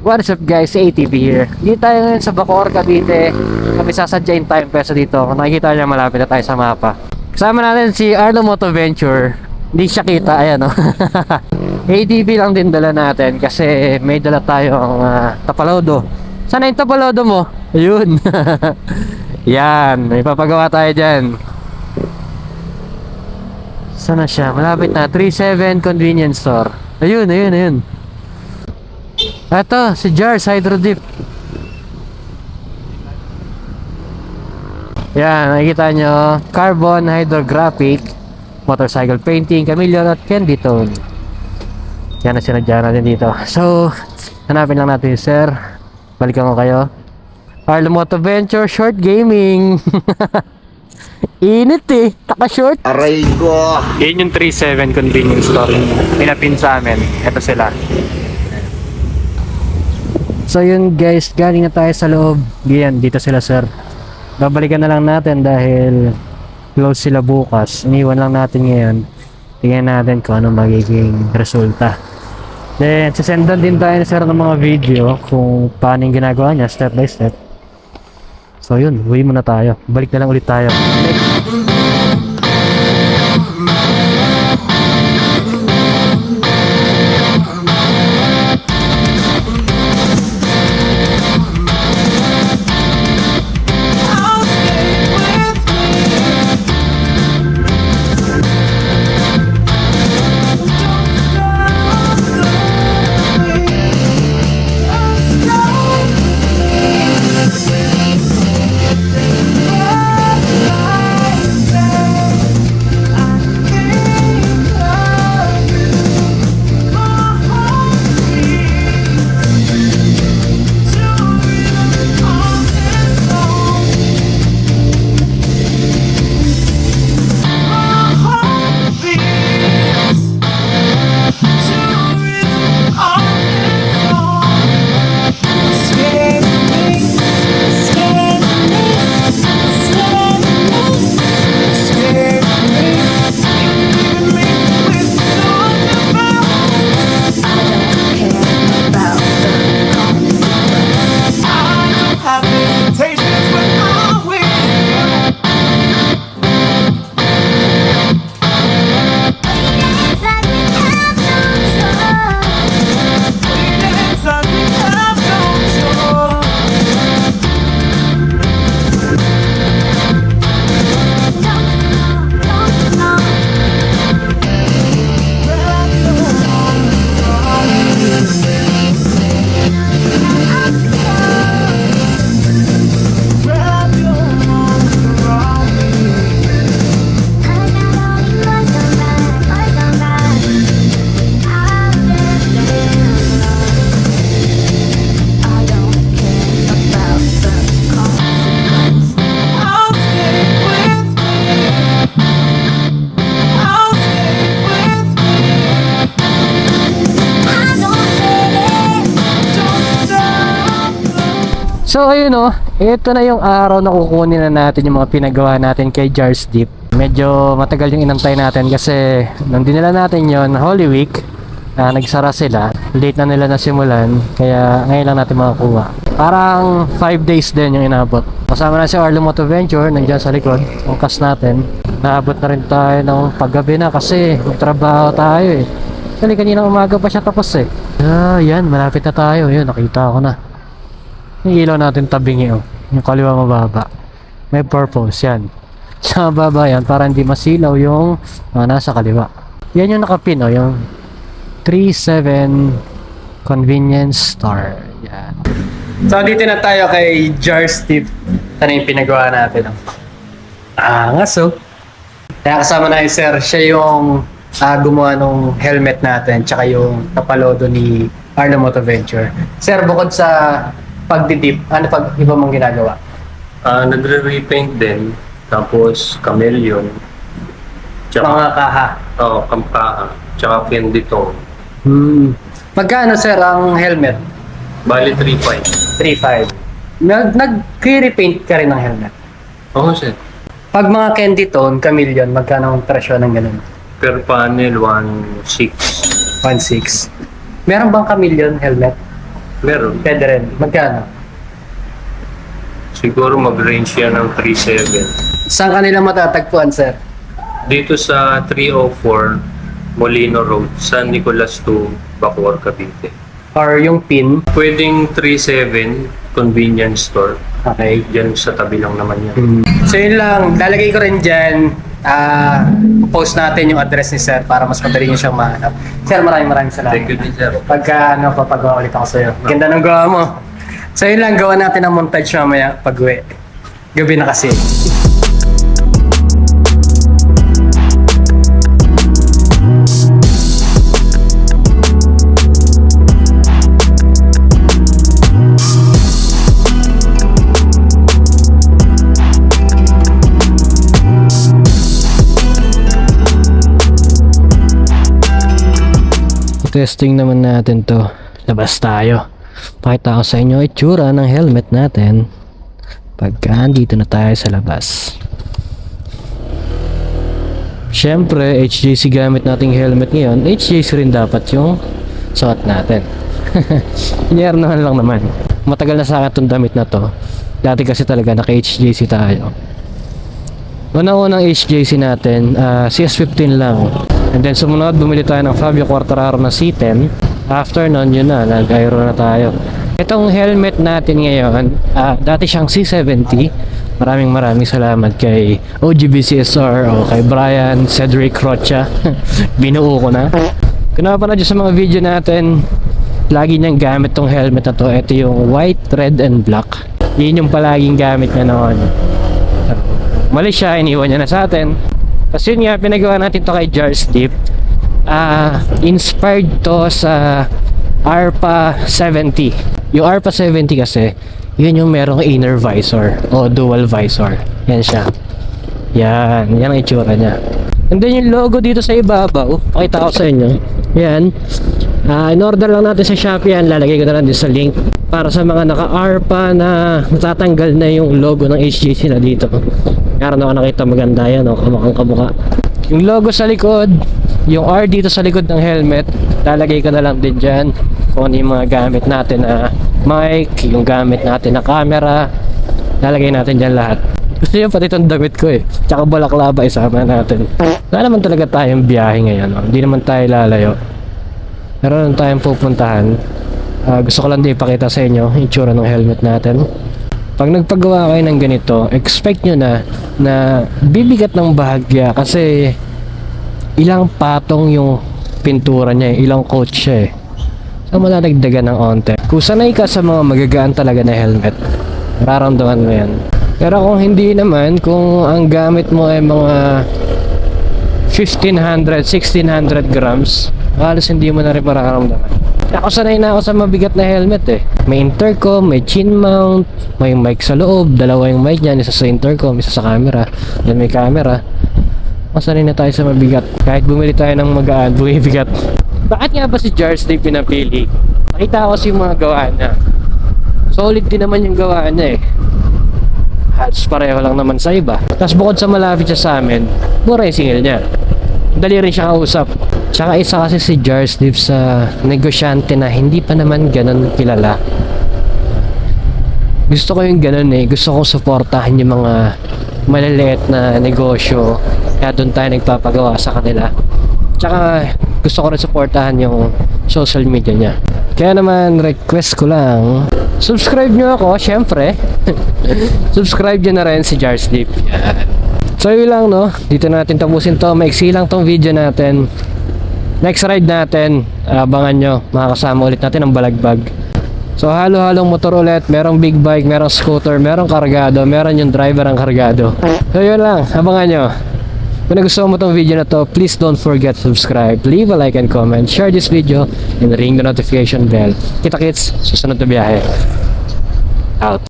What's up guys, si ATV here. Dito tayo ngayon sa Bacoor, Cavite. Kami sasadyain tayong peso dito. Kung nakikita nyo, malapit na tayo sa mapa. Kasama natin si Arlo Motoventure. Hindi siya kita, ayan o. ATV lang din dala natin kasi may dala tayong tapalodo. Sana yung tapalodo mo? Ayun. Yan, may papagawa tayo dyan. Sana siya? Malapit na, 37 Convenience Store. Ayun, ayun, ayun. Ito, si Jars Hydro Dip. Yan, nakikita nyo. Carbon Hydrographic Motorcycle Painting, Chameleon at Candy Tone. Yan na sinadya natin dito. So, hanapin lang natin sir. Balikan ko kayo. Arlo Motoventure Short Gaming. Init eh, taka-short. Aray ko! Yan yung 37 Convenience Store. Pinapin sa amin. Ito sila. So yun guys, galing na tayo sa loob. Yan, dito sila sir. Babalikan na lang natin dahil close sila bukas. Iniwan lang natin ngayon. Tingnan natin kung ano magiging resulta. Then, sisendan din tayo sir ng mga video kung paano yung ginagawa niya step by step. So yun, uwi muna tayo. Balik na lang ulit tayo. So ayun o, ito na yung araw na kukunin na natin yung mga pinagawa natin kay Jars Dip. Medyo matagal yung inantay natin kasi nung dinala natin yon Holy Week, nagsara sila. Late na nila nasimulan, kaya ngayon lang natin makakuha. Parang 5 days din yung inabot. Kasama na si Arlo Motoventure, nandiyan sa likod, ang cast natin. Naabot na rin tayo ng paggabi na kasi may trabaho tayo eh. Kasi kanina umaga pa siya tapos eh. Yan, malapit na tayo. Yun, nakita ko na. Yung ilaw natin tabingi oh. Yung kaliwa mababa. May purpose yan. Sa baba yan para hindi masilaw yung nasa kaliwa. Yan yung nakapin oh. Yung 37 Convenience Store. Yan. So dito na tayo kay Jars Dip. Ano yung pinagawa natin oh. Angas oh. Kaya kasama na yung sir. Siya yung gumawa ng helmet natin. Tsaka yung tapalodo ni Arlo Motoventure. Sir, bukod sa pagdidip, ano pag iba mong ginagawa? Nagre-repaint din, tapos chameleon, tsaka, Mga kaha. kampaha, tsaka candy tone. Magkano sir ang helmet? Bali 3.5. 3.5. Nag-repaint ka rin ng helmet? Oo, sir. Pag mga candy tone, chameleon, magkano ang presyo ng ganun? Per panel, 1.6. 1.6. Meron bang chameleon helmet? Meron. Pwede rin. Magkano? Siguro mag-range yan ng 3.7. Saan kanila matatagpuan, sir? Dito sa 304 Molino Road, San Nicolas to Bacoor, Cavite. Or yung pin? Pwedeng 3.7 convenience store. Okay. Diyan sa tabi lang naman yan. So yun lang, lalagay ko rin dyan. Post natin yung address ni sir para mas madali nyo siyang mahanap. Sir, maraming salamat. Thank you din, sir. Pagka papagawa ulit ako sa'yo. Ganda ng gawa mo. So yun lang, gawa natin ang montage mamaya pag-uwi. Gabi na kasi. Testing naman natin to. Labas tayo. Pakita ko sa inyo itsura ng helmet natin pagka andito na tayo sa labas. Syempre, HJC gamit nating helmet ngayon. HJC rin dapat yung suot natin. Inyar naman lang naman. Matagal na sa akin itong damit na to. Dati kasi talaga naka-HJC tayo. Unang-unang HJC natin, CS15 lang. And then sumunod, bumili tayo ng Fabio Quartararo na C10. After nun, yun na, nag-aero na tayo. Itong helmet natin ngayon, dati siyang C70. Maraming salamat kay OGBCSR o kay Brian Cedric Rocha. Binuo ko na. Kung napanood nyo sa mga video natin, lagi niyang gamit tong helmet na to. Ito yung white, red, and black. Yun yung palaging gamit niya noon. Mali siya, iniwan niya na sa atin. Kasi yun nga, pinagawa natin to kay Jars Deep. Inspired to sa ARPA 70. Yung ARPA 70 kasi, yun yung merong inner visor o dual visor. Yan siya. Yan ang itsura niya. And then yung logo dito sa ibabaw, pakita ko sa inyo. Yan. In order lang natin sa Shopee yan, lalagay ko na lang din sa link. Para sa mga naka-ARPA na natatanggal na yung logo ng HJC na dito. Meron ako nakita maganda yan, kamukhang kamuka. Yung logo sa likod, yung R dito sa likod ng helmet, lalagay ko na lang din dyan kung ano yung mga gamit natin na mic, yung gamit natin na camera, lalagay natin dyan lahat. Gusto nyo pati itong damit ko eh, tsaka balaklava isama natin. Wala naman talaga tayong biyahe ngayon, hindi naman tayo lalayo. Meron naman tayong pupuntahan. Gusto ko lang din ipakita sa inyo yung itsura ng helmet natin. Pag nagpagawa kayo ng ganito, expect nyo na bibigat ng bahagya kasi ilang patong yung pintura niya, ilang coat siya eh. So malalagdagan ng onte. Kung sanay ka sa mga magagaan talaga na helmet, mararamdaman mo yan. Pero kung hindi naman, kung ang gamit mo ay mga 1,500, 1,600 grams, halos hindi mo na rin mararamdaman. Ako sanay na ako sa mabigat na helmet eh. May intercom, may chin mount, may mic sa loob, dalawa yung mic niyan, isa sa intercom, isa sa camera, then may camera. Sanay na tayo sa mabigat. Kahit bumili tayo ng magaan, bumibigat. Bakit nga ba si Jars Day pinapili? Nakita ko kasi yung mga gawaan na solid din naman yung gawaan niya eh. Halos pareho lang naman sa iba. Tapos bukod sa malapit siya sa amin, mura yung singil niya. Dali rin siya kausap. Tsaka isa kasi si Jars Deep sa negosyante na hindi pa naman ganun kilala. Gusto ko yung ganun eh. Gusto ko suportahan yung mga maliliit na negosyo. Kaya doon tayo nagpapagawa sa kanila. Tsaka gusto ko rin suportahan yung social media niya. Kaya naman request ko lang, subscribe nyo ako syempre. Subscribe nyo na rin si Jars Deep. So yun lang no, dito natin tapusin to. Maiksi lang tong video natin. Next ride natin, abangan nyo, makakasama ulit natin ang balagbag. So halo-halong motor ulit, merong big bike, merong scooter, merong kargado, meron yung driver ang kargado. So yun lang, abangan nyo. Kung nagustuhan mo tong video na to, please don't forget to subscribe, leave a like and comment, share this video, and ring the notification bell. Kita kits, susunod na biyahe. Out.